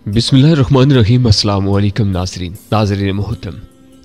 बिस्मिल्लाहिर्रहमानिर्रहीम। अस्सलाम वालेकुम नाज़रीन मोहतरम।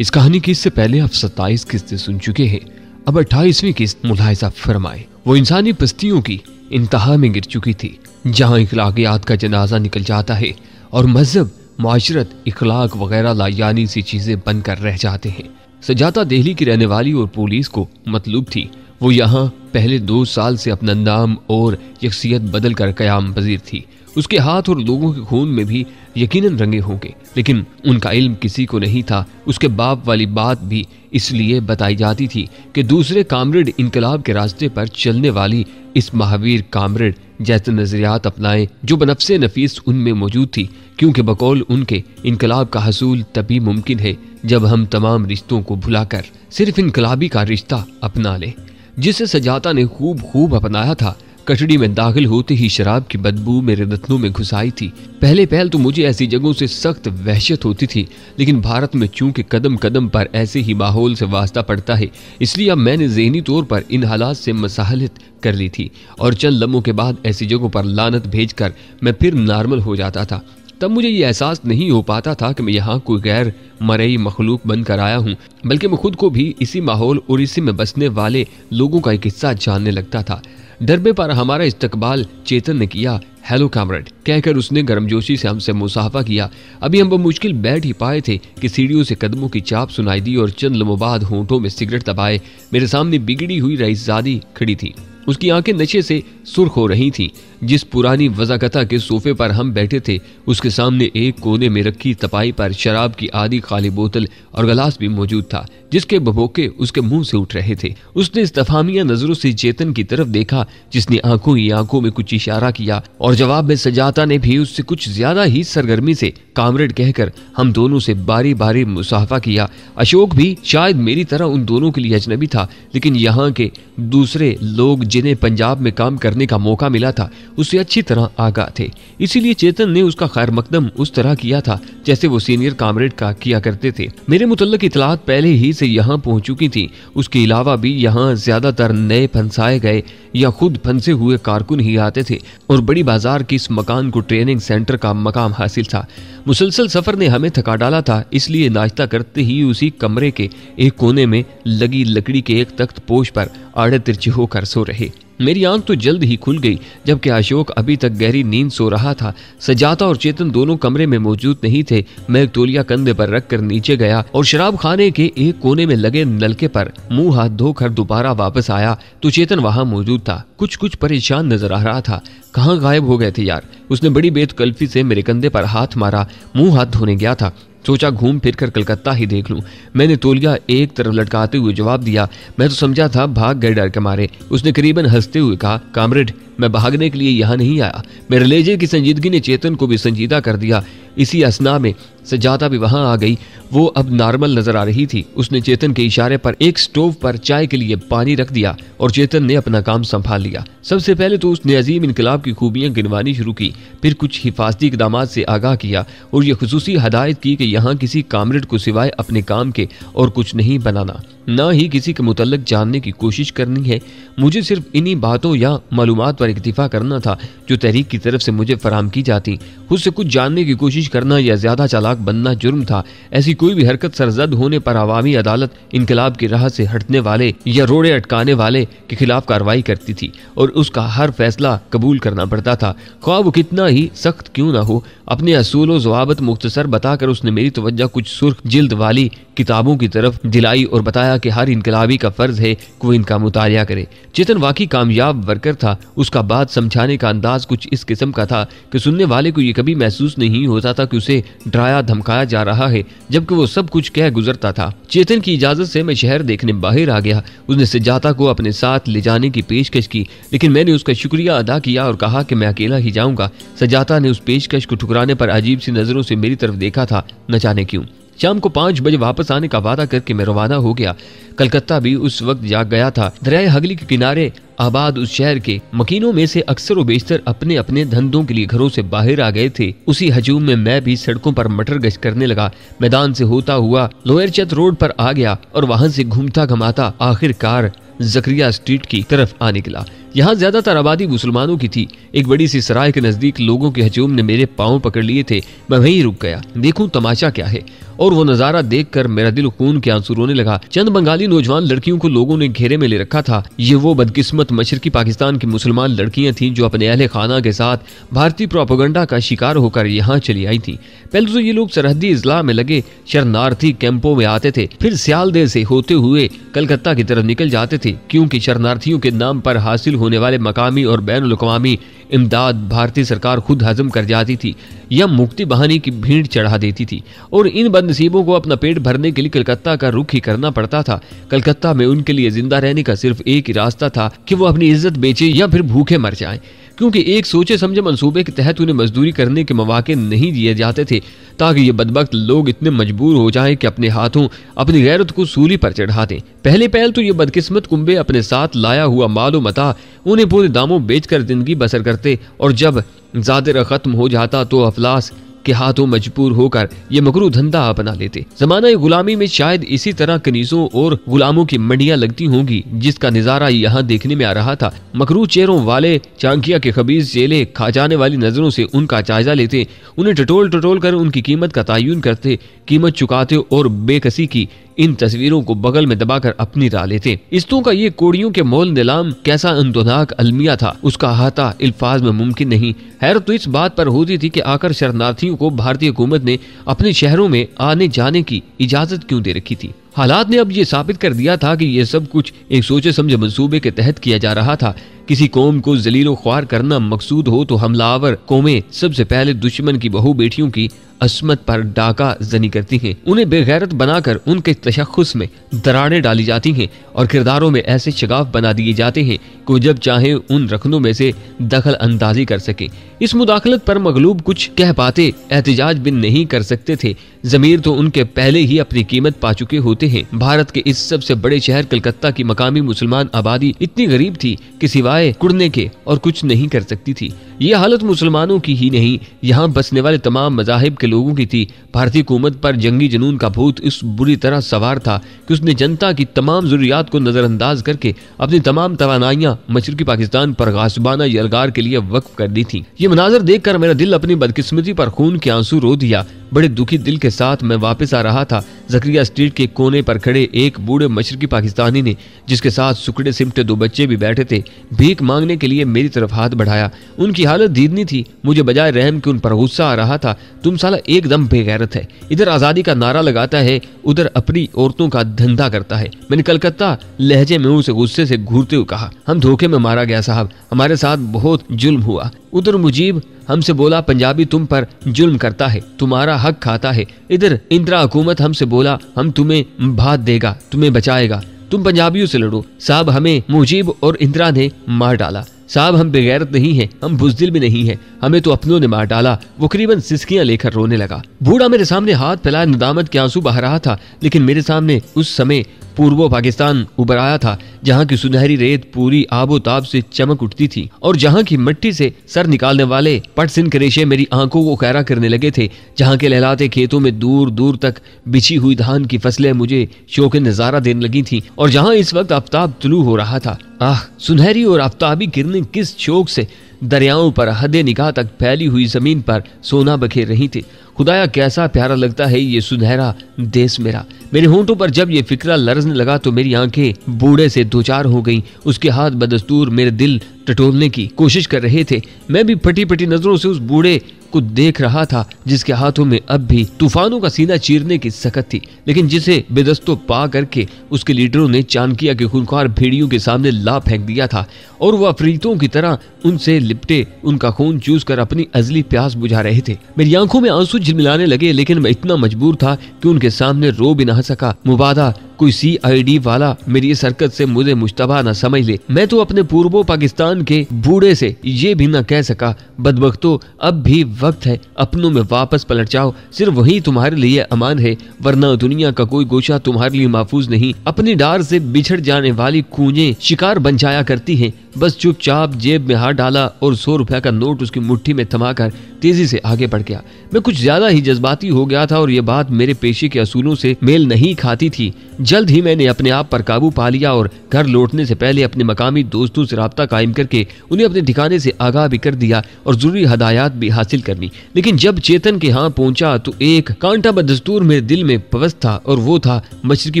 इस कहानी की इससे पहले आप 27 किस्तें सुन चुके हैं। अब 28वीं किस्त मुलाहिजा फरमाए। वो इंसानी बस्तियों की इंतहा में गिर चुकी थी, जहाँ इखलाकियात का जनाजा निकल जाता है और मजहब, माशरत, इखलाक वगैरह लायानी सी चीजें बनकर रह जाते हैं। सजाता दिल्ली की रहने वाली और पुलिस को मतलूब थी। वो यहाँ पहले 2 साल से अपना नाम और यकसियत बदल कर कयाम पजीर थी। उसके हाथ और लोगों के खून में भी यकीनन रंगे होंगे, लेकिन उनका इल्म किसी को नहीं था। उसके बाप वाली बात भी इसलिए बताई जाती थी कि दूसरे कामरेड इनकलाब के रास्ते पर चलने वाली इस महावीर कामरेड जैसे नजरियात अपनाएं जो बनफ्से नफीस उनमें मौजूद थी, क्योंकि बकौल उनके इनकलाब का हसूल तभी मुमकिन है जब हम तमाम रिश्तों को भुलाकर सिर्फ इनकलाबी का रिश्ता अपना लें, जिसे सजाता ने खूब अपनाया था। कचड़ी में दाखिल होते ही शराब की बदबू मेरे रत्नों में घुस आई थी। पहले तो मुझे ऐसी जगहों से सख्त वहशत होती थी, लेकिन भारत में चूंकि कदम कदम पर ऐसे ही माहौल से वास्ता पड़ता है, इसलिए अब मैंने ज़हनी तौर पर इन हालात से मसाहलत कर ली थी और चंद लम्हों के बाद ऐसी जगहों पर लानत भेजकर मैं फिर नॉर्मल हो जाता था। तब मुझे ये एहसास नहीं हो पाता था कि मैं यहाँ कोई गैर मरई मखलूक बनकर आया हूँ, बल्कि मैं खुद को भी इसी माहौल और इसी में बसने वाले लोगों का एक हिस्सा जानने लगता था। डरबे पर हमारा इस्तकबाल चेतन ने किया। हेलो कामरेड कहकर उसने गर्मजोशी से हमसे मुसाफा किया। अभी हम मुश्किल बैठ ही पाए थे कि सीढ़ियों से कदमों की चाप सुनाई दी और चंद लम्हों बाद होंठों में सिगरेट दबाए मेरे सामने बिगड़ी हुई रईसजादी खड़ी थी। उसकी आंखें नशे से सुर्ख हो रही थीं। जिस पुरानी वज़ाकता के सोफे पर हम बैठे थे, उसके सामने एक कोने में रखी तपाई पर शराब की आधी खाली बोतल और गिलास भी मौजूद था, जिसके भभोके उसके मुंह से उठ रहे थे। उसने इस्तफहामिया नजरों से चेतन की तरफ देखा, जिसने आंखों ही आंखों में कुछ इशारा किया और जवाब में सजाता ने भी उससे कुछ ज्यादा ही सरगर्मी से कामरेड कहकर हम दोनों से बारी बारी मुसाफा किया। अशोक भी शायद मेरी तरह उन दोनों के लिए अजनबी था, लेकिन यहाँ के दूसरे लोग जिन्हें पंजाब में काम करने का मौका मिला था उससे अच्छी तरह आगाह थे। इसीलिए चेतन ने उसका खैर मकदम उस तरह किया था जैसे वो सीनियर कामरेड का किया करते थे। मेरे मुतल्लिक इतलात पहले ही से यहाँ पहुंच चुकी थी। उसके अलावा भी यहाँ ज्यादातर नए फंसाए गए या खुद फंसे हुए कारकुन ही आते थे और बड़ी बाजार के इस मकान को ट्रेनिंग सेंटर का मकाम हासिल था। मुसलसल सफर ने हमें थका डाला था, इसलिए नाश्ता करते ही उसी कमरे के एक कोने में लगी लकड़ी के एक तख्त पोश पर आड़े तिरछे होकर सो रहे। मेरी आंख तो जल्द ही खुल गई, जबकि अशोक अभी तक गहरी नींद सो रहा था। सजाता और चेतन दोनों कमरे में मौजूद नहीं थे। मैं एक तौलिया कंधे पर रखकर नीचे गया और शराब खाने के एक कोने में लगे नलके पर मुंह हाथ धोकर दोबारा वापस आया तो चेतन वहां मौजूद था। कुछ परेशान नजर आ रहा था। कहाँ गायब हो गए थे यार? उसने बड़ी बेतकल्फी से मेरे कंधे पर हाथ मारा। मुंह हाथ धोने गया था, सोचा घूम फिर कर कलकत्ता ही देख लूं। मैंने तौलिया एक तरफ लटकाते हुए जवाब दिया। मैं तो समझा था भाग गए डर के मारे। उसने करीबन हंसते हुए कहा, कामरेड मैं भागने के लिए यहाँ नहीं आया। मेरे लहजे की संजीदगी ने चेतन को भी संजीदा कर दिया। इसी असना में सजाता भी वहां आ गई। वो अब नॉर्मल नजर आ रही थी। उसने चेतन के इशारे पर एक स्टोव पर चाय के लिए पानी रख दिया और चेतन ने अपना काम संभाल लिया। सबसे पहले तो उसने अजीम इनकलाब की खूबियां गिनवानी शुरू की, फिर कुछ हिफाजती इकदाम से आगाह किया और यह खुसूसी हदायत की कि यहाँ किसी कामरेड को सिवाय अपने काम के और कुछ नहीं बनाना, ना ही किसी के मुतल्लिक जानने की कोशिश करनी है। मुझे सिर्फ इन्हीं बातों या मालूमात पर इक्तिफा करना था जो तहरीक की तरफ से मुझे फराहम की जाती। खुद से कुछ जानने की कोशिश करना या ज्यादा चालाक बनना जुर्म था। ऐसी कोई भी हरकत सरजद होने पर अवामी अदालत इनकलाब की राह से हटने वाले या रोड़े अटकाने वाले के खिलाफ कार्रवाई करती थी और उसका हर फैसला कबूल करना पड़ता था, ख्वाह वो कितना ही सख्त क्यों ना हो। अपने असूल व ज़वाबित मुख्तसर बताकर उसने मेरी तवज्जो कुछ सुर्ख जिल्द वाली किताबों की तरफ दिलाई और बताया कि हर इनकलाबी का फर्ज है कि वो इनका मुतालिया करे। चेतन वाकई कामयाब वर्कर था। उसका बात समझाने का अंदाज कुछ इस किस्म का था कि सुनने वाले को ये कभी महसूस नहीं होता था कि उसे डराया धमकाया जा रहा है, जबकि वो सब कुछ कह गुजरता था। चेतन की इजाजत से मैं शहर देखने बाहर आ गया। उसने सजाता को अपने साथ ले जाने की पेशकश की, लेकिन मैंने उसका शुक्रिया अदा किया और कहा कि मैं अकेला ही जाऊंगा। सजाता ने उस पेशकश को ठुकराने पर अजीब सी नजरों से मेरी तरफ देखा था, न जाने क्यों। शाम को 5 बजे वापस आने का वादा करके मैं रवाना हो गया। कलकत्ता भी उस वक्त जाग गया था। दरिया हगली के किनारे आबाद उस शहर के मकीनों में से अक्सर व बेशतर अपने अपने धंधों के लिए घरों से बाहर आ गए थे। उसी हजूम में मैं भी सड़कों पर मटर गश्त करने लगा। मैदान से होता हुआ लोअर चत रोड पर आ गया और वहां से घूमता घमाता आखिरकार जकरिया स्ट्रीट की तरफ आ निकला। यहाँ ज्यादातर आबादी मुसलमानों की थी। एक बड़ी सी सराय के नजदीक लोगों के हजूम ने मेरे पांव पकड़ लिए थे। मैं वहीं रुक गया, देखूं तमाशा क्या है। और वो नजारा देखकर मेरा दिल खून के आंसू रोने लगा। चंद बंगाली नौजवान लड़कियों को लोगों ने घेरे में ले रखा था। ये वो बदकिस्मत मशरकी पाकिस्तान की मुसलमान लड़कियां थीं जो अपने अहले खाना के साथ भारतीय प्रोपेगेंडा का शिकार होकर यहाँ चली आई थी। पहले तो ये लोग सरहदी इजला में लगे शरणार्थी कैंपों में आते थे, फिर सियालदेह से होते हुए कलकत्ता की तरफ निकल जाते थे, क्योंकि शरणार्थियों के नाम पर हासिल होने वाले मकामी और बैनुल अक़वामी इमदाद भारतीय सरकार खुद हजम कर जाती थी या मुक्ति बहाने की भीड़ चढ़ा देती थी। और इन बदनसीबों को अपना पेट भरने के लिए कलकत्ता का रुख ही करना पड़ता था। कलकत्ता में उनके लिए जिंदा रहने का सिर्फ एक ही रास्ता था कि वो अपनी इज्जत बेचे या फिर भूखे मर जाएं, क्योंकि एक सोचे समझे मंसूबे के तहत उन्हें मजदूरी करने के मौके नहीं दिए जाते थे, ताकि ये बदबख्त लोग इतने मजबूर हो जाएं कि अपने हाथों अपनी गैरत को सूली पर चढ़ा दें। पहले पहल तो ये बदकिस्मत कुंबे अपने साथ लाया हुआ मालो मता उन्हें पूरे दामों बेचकर जिंदगी बसर करते, और जब ज़ादिरा खत्म हो जाता तो अफलास के हाथों मजबूर होकर ये मकरू धंधा अपना लेते। जमाना गुलामी में शायद इसी तरह कनीजों और गुलामों की मंडियां लगती होंगी, जिसका नजारा यहाँ देखने में आ रहा था। मकरू चेहरों वाले चांकिया के खबीज चेले खा जाने वाली नजरों से उनका जायजा लेते, उन्हें टटोल टटोल कर उनकी कीमत का तयन करते, कीमत चुकाते और बेकसी की इन तस्वीरों को बगल में दबाकर अपनी राह लेते। इस्तों का ये कोड़ियों के मोल नीलाम कैसा अंदोनाक अलमिया था, उसका अहाता इल्फाज में मुमकिन नहीं। हैरत तो इस बात पर होती थी कि आकर शरणार्थियों को भारतीय हुकूमत ने अपने शहरों में आने जाने की इजाजत क्यों दे रखी थी। हालात ने अब ये साबित कर दिया था कि ये सब कुछ एक सोचे समझे मंसूबे के तहत किया जा रहा था। किसी कौम को जलीलो ख्वार करना मकसूद हो तो हमलावर कौमें सबसे पहले दुश्मन की बहू बेटियों की अस्मत पर डाका जनी करती हैं, उन्हें बेगैरत बनाकर उनके तशख्खुस में दरारें डाली जाती हैं और किरदारों में ऐसे शगाफ बना दिए जाते हैं कि जब चाहे उन रखनों में से दखल अंदाजी कर सके। इस मुदाखलत पर मगलूब कुछ कह पाते, एहतजाज भी नहीं कर सकते थे। जमीर तो उनके पहले ही अपनी कीमत पा चुके होते हैं। भारत के इस सबसे बड़े शहर कलकत्ता की मकामी मुसलमान आबादी इतनी गरीब थी कि सिवाय कुड़ने के और कुछ नहीं कर सकती थी। ये हालत मुसलमानों की ही नहीं, यहाँ बसने वाले तमाम मजाहिब के लोगों की थी। भारतीय हुकूमत पर जंगी जुनून का भूत इस बुरी तरह सवार था कि उसने जनता की तमाम जरूरियात को नजरअंदाज करके अपनी तमाम तवानाइयां मशरकी पाकिस्तान पर गासिबाना यलगार के लिए वक्फ कर दी थी। ये मनाजर देखकर मेरा दिल अपनी बदकिस्मती पर खून के आंसू रो दिया। बड़े दुखी दिल के साथ मैं वापस आ रहा था। जकरिया स्ट्रीट के कोने पर खड़े एक बूढ़े मशरकी पाकिस्तानी ने, जिसके साथ सुकड़े सिमटे दो बच्चे भी बैठे थे, भीख मांगने के लिए मेरी तरफ हाथ बढ़ाया। उनकी हालत दीदनी थी। मुझे बजाय रहम के उन पर गुस्सा आ रहा था। तुम साला एकदम बेगैरत है, इधर आजादी का नारा लगाता है, उधर अपनी औरतों का धंधा करता है। मैंने कलकत्ता लहजे में उसे गुस्से से घूरते हुए कहा, हम धोखे में मारा गया साहब, हमारे साथ बहुत जुल्म हुआ। उधर मुजीब हमसे बोला, पंजाबी तुम पर जुल्म करता है, तुम्हारा हक खाता है। इधर इंदिरा हुकूमत हमसे बोला, हम तुम्हें भात देगा, तुम्हें बचाएगा, तुम पंजाबियों से लड़ो। साहब हमें मुजीब और इंदिरा ने मार डाला। साहब हम बेगैरत नहीं हैं, हम बुज़दिल भी नहीं हैं, हमें तो अपनों ने मार डाला। वो करीबन सिसकियां लेकर रोने लगा। बूढ़ा मेरे सामने हाथ फैलाए नदामत के आंसू बहा रहा था, लेकिन मेरे सामने उस समय पूर्वो पाकिस्तान उभर आया था, जहाँ की सुनहरी रेत पूरी आबोताब से चमक उठती थी और जहाँ की मिट्टी से सर निकालने वाले पटसिन के रेशे मेरी आंखों को खैरा करने लगे थे। जहाँ के लहलाते खेतों में दूर दूर तक बिछी हुई धान की फसलें मुझे शौक नजारा देने लगी थी और जहाँ इस वक्त आफ्ताब तुलू हो रहा था। आह, सुनहरी और आफ्ताबी किरणें किस शौक से दरियाओं पर हदे निगाह तक फैली हुई जमीन पर सोना बखेर रही थी। खुदाया कैसा प्यारा लगता है ये सुनहरा देश मेरा। मेरे होंठों पर जब ये फिक्रा लरजने लगा तो मेरी आंखें बूढ़े से दो चार हो गईं। उसके हाथ बदस्तूर मेरे दिल टटोलने की कोशिश कर रहे थे। मैं भी फटी फटी नजरों से उस बूढ़े को देख रहा था, जिसके हाथों में अब भी तूफानों का सीना चीरने की सकत थी, लेकिन जिसे बेदस्तों पा करके उसके लीडरों ने चाणकिया के खूंखार भेड़ियों के सामने ला फेंक दिया था और वह अफरीतों की तरह उनसे लिपटे उनका खून चूस कर अपनी अजली प्यास बुझा रहे थे। मेरी आंखों में आंसू झिलमिलाने लगे, लेकिन मैं इतना मजबूर था कि उनके सामने रो भी ना सका। मुबादा कोई CID वाला मेरी इस हरकत से मुझे मुश्तबा न समझ ले। मैं तो अपने पूर्वो पाकिस्तान के बूढ़े से ये भी न कह सका, बदबख्तो अब भी वक्त है, अपनों में वापस पलट जाओ, सिर्फ वही तुम्हारे लिए अमान है, वरना दुनिया का कोई गोशा तुम्हारे लिए महफूज नहीं। अपनी डार से बिछड़ जाने वाली कूंजें शिकार बन जाया करती हैं, बस चुपचाप जेब में हाथ डाला और 100 रुपए का नोट उसकी मुट्ठी में थमाकर तेजी से आगे बढ़ गया। मैं कुछ ज्यादा ही जज्बाती हो गया था और ये बात मेरे पेशे के असूलों से मेल नहीं खाती थी। जल्द ही मैंने अपने आप पर काबू पा लिया और घर लौटने से पहले अपने मकामी दोस्तों से राब्ता कायम करके उन्हें अपने ठिकाने से आगाह भी कर दिया और जरूरी हदायत भी हासिल कर ली। लेकिन जब चेतन के यहाँ पहुंचा तो एक कांटा बदस्तूर मेरे दिल में पवस्त था और वो था मशरकी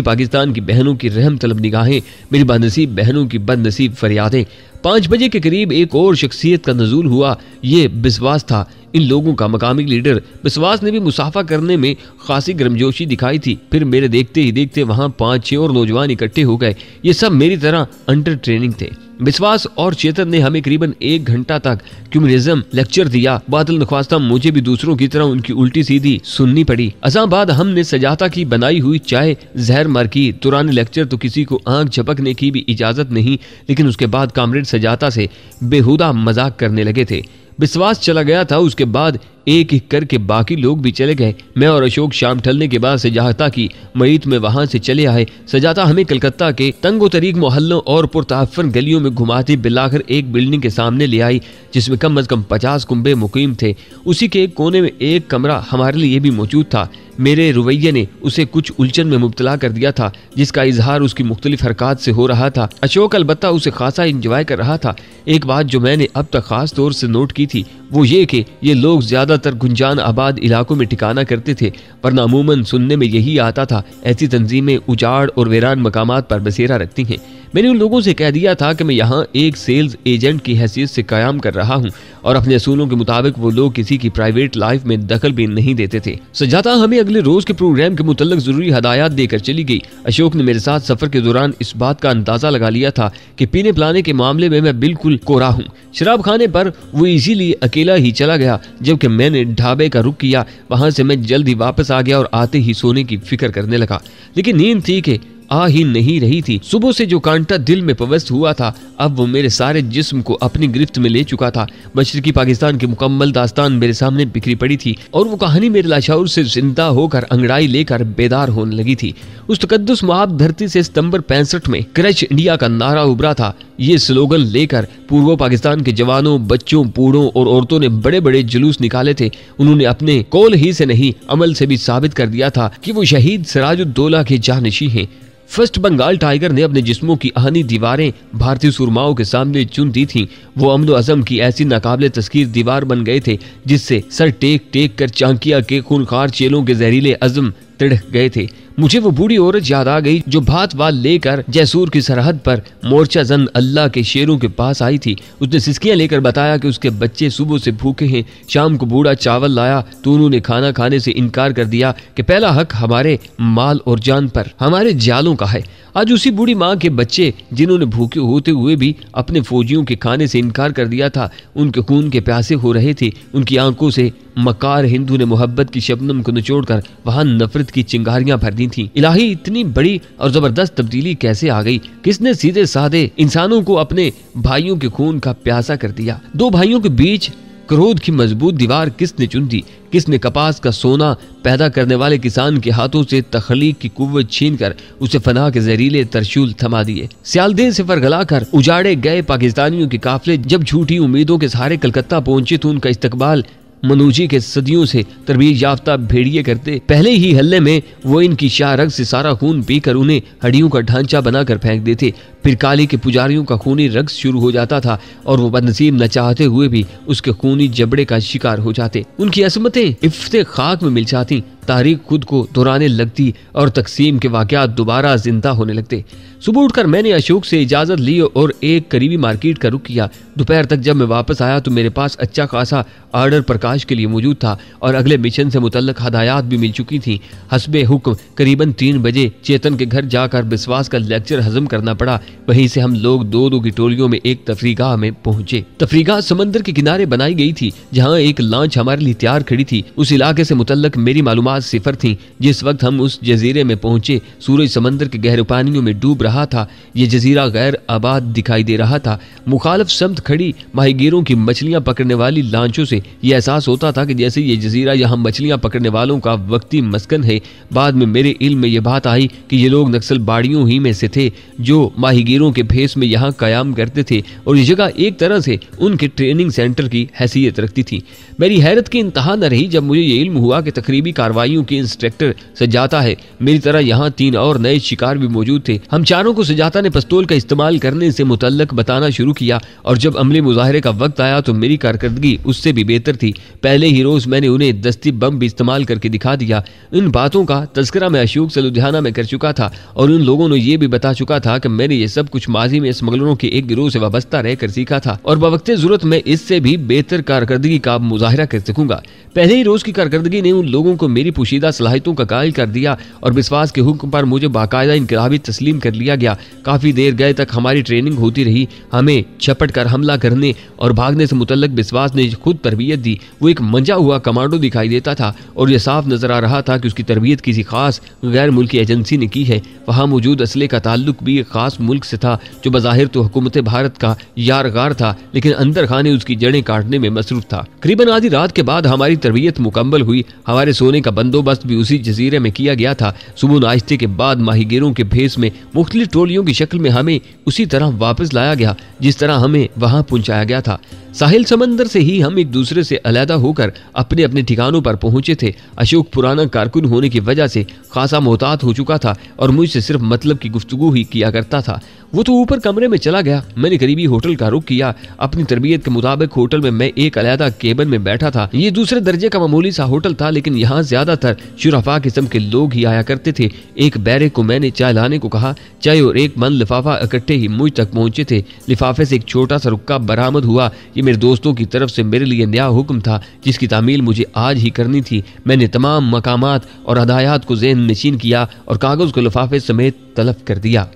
पाकिस्तान की बहनों की रहम तलब निगाहें, मेरी बदनसीब बहनों की बदनसीब फरियादें। 5 बजे के करीब एक और शख्सियत का नज़ूल हुआ। ये बिस्वास था। इन लोगों का मकामी लीडर बिस्वास ने भी मुसाफा करने में खासी गर्मजोशी दिखाई थी। फिर मेरे देखते ही देखते वहां 5-6 और नौजवान इकट्ठे हो गए। ये सब मेरी तरह अंडर ट्रेनिंग थे। बिस्वास और चेतन ने हमें करीबन 1 घंटा तक कम्युनिज्म लेक्चर दिया। बादल नख्वास्ता मुझे भी दूसरों की तरह उनकी उल्टी सीधी सुननी पड़ी। अज़ां बाद हमने सजाता की बनाई हुई चाय जहर मार की। दौरान लेक्चर तो किसी को आंख झपकने की भी इजाजत नहीं, लेकिन उसके बाद कामरेड सजाता से बेहुदा मजाक करने लगे थे। विश्वास चला गया था, उसके बाद एक एक करके बाकी लोग भी चले गए। मैं और अशोक शाम ढलने के बाद सजाता की मईत में वहां से चले आए। सजाता हमें कलकत्ता के तंगो तरीक मोहल्लों और पुरताफन गलियों में घुमाती बिलाकर एक बिल्डिंग के सामने ले आई जिसमें कम अज कम 50 कुंबे मुकीम थे। उसी के एक कोने में एक कमरा हमारे लिए भी मौजूद था। मेरे रवैये ने उसे कुछ उलझन में मुब्तला कर दिया था जिसका इजहार उसकी मुख्तलिफ हरकत से हो रहा था। अशोक अलबत्ता उसे खासा इंजॉय कर रहा था। एक बात जो मैंने अब तक खास तौर से नोट की थी वो ये कि ये लोग ज्यादातर गुंजान आबाद इलाकों में ठिकाना करते थे, वरना अमूमन सुनने में यही आता था ऐसी तंजीमें उजाड़ और वीरान मकामात पर बसेरा रखती हैं। मैंने उन लोगों से कह दिया था कि मैं यहाँ एक सेल्स एजेंट की हैसियत से कायम कर रहा हूँ और अपने असूलों के मुताबिक वो लोग किसी की प्राइवेट लाइफ में दखल भी नहीं देते थे। सजाता हमें अगले रोज के प्रोग्राम के मुतल्लिक जरूरी हदायत देकर चली गई। अशोक ने मेरे साथ सफर के दौरान इस बात का अंदाजा लगा लिया था कि पीने पिलाने के मामले में मैं बिल्कुल कोरा हूँ। शराब खाने पर वो इसीलिए अकेला ही चला गया, जबकि मैंने ढाबे का रुख किया। वहां से मैं जल्द ही वापस आ गया और आते ही सोने की फिक्र करने लगा, लेकिन नींद थी कि आ ही नहीं रही थी। सुबह से जो कांटा दिल में पवस्त हुआ था अब वो मेरे सारे जिस्म को अपनी गिरफ्त में ले चुका था। मशरकी पाकिस्तान की मुकम्मल दास्तान मेरे सामने बिखरी पड़ी थी और वो कहानी मेरे लाशौर से जिंदा होकर अंगड़ाई लेकर बेदार होने लगी थी। उस तकद्दुस मुआब धरती से सितंबर 65 में क्रच इंडिया का नारा उभरा था। ये स्लोगन लेकर पूर्व पाकिस्तान के जवानों, बच्चों, बूढ़ों और औरतों ने बड़े बड़े जुलूस निकाले थे। उन्होंने अपने कौल ही से नहीं अमल से भी साबित कर दिया था कि वो शहीद सिराजुद्दौला के जानशी हैं। फर्स्ट बंगाल टाइगर ने अपने जिस्मों की आहनी दीवारें भारतीय सुरमाओं के सामने चुन दी थीं। वो अमन व अज़म की ऐसी नाकाबिले तस्कीर दीवार बन गए थे जिससे सर टेक टेक कर चांकिया के खूनखार चेलों के जहरीले अज़म तिड़क गए थे। मुझे वो बूढ़ी औरत याद आ गई जो भात वाल लेकर जैसूर की सरहद पर मोर्चा जन अल्लाह के शेरों के पास आई थी। उसने सिसकियां लेकर बताया कि उसके बच्चे सुबह से भूखे हैं। शाम को बूढ़ा चावल लाया तो उन्होंने खाना खाने से इनकार कर दिया कि पहला हक हमारे माल और जान पर, हमारे जालों का है। आज उसी बूढ़ी माँ के बच्चे जिन्होंने भूखे होते हुए भी अपने फौजियों के खाने से इनकार कर दिया था, उनके खून के प्यासे हो रहे थे। उनकी आंखों से मकार हिंदू ने मोहब्बत की शबनम को निचोड़कर वहां नफरत की चिंगारियां भर दी थी। इलाही, इतनी बड़ी और जबरदस्त तब्दीली कैसे आ गई? किसने सीधे साधे इंसानों को अपने भाइयों के खून का प्यासा कर दिया? दो भाइयों के बीच क्रोध की मजबूत दीवार किसने चुन दी? किसने कपास का सोना पैदा करने वाले किसान के हाथों से तखलीक की कुव्वत छीनकर उसे फना के जहरीले तरशूल थमा दिए? सियालदेह से फरगला कर उजाड़े गए पाकिस्तानियों के काफिले जब झूठी उम्मीदों के सहारे कलकत्ता पहुंचे तो उनका इस्तकबाल मनूजी के सदियों से तरबीज याफ्ता भेड़िए करते। पहले ही हल्ले में वो इनकी शाह रग से सारा खून पीकर उन्हें हड्डियों का ढांचा बनाकर फेंक देते। फिर काली के पुजारियों का खूनी रक्स शुरू हो जाता था और वो बदनसीब न चाहते हुए भी उसके खूनी जबड़े का शिकार हो जाते। उनकी असमतें इफ्ते खाक में मिल जाती, तारीख खुद को दोहराने लगती और तकसीम के वाकयात दोबारा जिंदा होने लगते। सुबह उठकर मैंने अशोक से इजाजत ली और एक करीबी मार्केट का रुख किया। दोपहर तक जब मैं वापस आया तो मेरे पास अच्छा खासा ऑर्डर प्रकाश के लिए मौजूद था और अगले मिशन से मुतल्लिक हदायत भी मिल चुकी थी। हस्बे हुक्म करीबन 3 बजे चेतन के घर जाकर विश्वास का लेक्चर हजम करना पड़ा। वहीं से हम लोग दो की टोलियों में एक तफरीगाह में पहुंचे। तफरीगाह समंदर के किनारे बनाई गई थी जहां एक लॉन्च हमारे लिए तैयार खड़ी थी। उस इलाके से मुतल्लिक मेरी मालूमात बाद सिफर थीं। जिस वक्त हम उस जजीरे में पहुंचे, सूरज समंदर के गहरे पानियों में डूब रहा था। ये जजीरा गैर आबाद दिखाई दे रहा था। मुखालिफ समत खड़ी माहीगीरों की मछलियां पकड़ने वाली लांचों से यह एहसास होता था कि जैसे ये जजीरा यहाँ मछलियां पकड़ने वालों का वक्ती मस्कन है। बाद में मेरे इल्म में यह बात आई कि ये लोग नक्सल बाड़ियों ही में से थे जो माहीगीरों के भेस में यहाँ कयाम करते थे, और ये जगह एक तरह से उनके ट्रेनिंग सेंटर की हैसियत रखती थी। मेरी हैरत की इंतहा न रही जब मुझे ये इल्म हुआ कि तकरीबी कार्रवाइयों के इंस्ट्रक्टर सजाता है। मेरी तरह यहाँ 3 और नए शिकार भी मौजूद थे। हम चारों को सजाता ने पिस्तौल का इस्तेमाल करने से मुतल्लक बताना शुरू किया, और जब अमली मुजाहरे का वक्त आया तो मेरी कारकर्दगी उससे भी बेहतर थी। पहले ही रोज मैंने उन्हें दस्ती बम भी इस्तेमाल करके दिखा दिया। इन बातों का तस्करा मैं अशोक से लुधियाना में कर चुका था, और उन लोगों ने यह भी बता चुका था कि मैंने ये सब कुछ माजी में स्मगलरों के एक गिरोह से वाबस्ता रहकर सीखा था, और बवक्ते जरूरत में इससे भी बेहतर कारकर्दगी का मुजाहरा कर सकूंगा। पहले ही रोज की कारकर्दगी ने उन लोगों को मेरी पोशीदा सलाहियतों का कायल कर दिया, और विश्वास के हुक्म पर मुझे बाकायदा इनकलाबी तस्लीम कर लिया गया। काफी देर गए तक हमारी ट्रेनिंग होती रही। हमें झपट कर हमला करने और भागने से मुतल्लक विश्वास ने खुद तरबियत दी। वो एक मंजा हुआ कमांडो दिखाई देता था, और यह साफ नजर आ रहा था कि उसकी तरबियत किसी खास गैर मुल्की एजेंसी ने की है। वहाँ मौजूद असले का ताल्लुक भी एक खास मुल्क से था जो बज़ाहिर तो हुकूमत भारत का यारगार था, लेकिन अंदर खाने उसकी जड़ें काटने में मसरूफ था। करीबन आधी रात के बाद हमारी तरबियत मुकम्मल हुई। हमारे सोने का बंदोबस्त भी उसी जजीरे में किया गया था। सुबह नाश्ते के बाद माहीगीरों के भेस में मुख्तलिफ टोलियों की शक्ल में हमें उसी तरह वापस लाया गया जिस तरह हमें वहां पहुंचाया गया था। साहिल समंदर से ही हम एक दूसरे से अलहदा होकर अपने अपने ठिकानों पर पहुंचे थे। अशोक पुराना कारकुन होने की वजह से खासा मोहतात हो चुका था और मुझसे सिर्फ मतलब की गुफ्तगू ही किया करता था। वो तो ऊपर कमरे में चला गया। मैंने करीबी होटल का रुख किया। अपनी तरबियत के मुताबिक होटल में मैं एक अलहदा केबिन में बैठा था। ये दूसरे दर्जे का मामूली सा होटल था, लेकिन यहाँ ज्यादातर शुरफा किस्म के लोग ही आया करते थे। एक बैरे को मैंने चाय लाने को कहा। चाय और एक मन लिफाफा इकट्ठे ही मुझ तक पहुंचे थे। लिफाफे से एक छोटा सा रुक्का बरामद हुआ। ये मेरे दोस्तों की तरफ से मेरे लिए नया हुक्म था जिसकी तामील मुझे आज ही करनी थी। मैंने तमाम मकामात और हदायत को ज़हन नशीन किया और कागज को लिफाफे समेत तलफ कर दिया।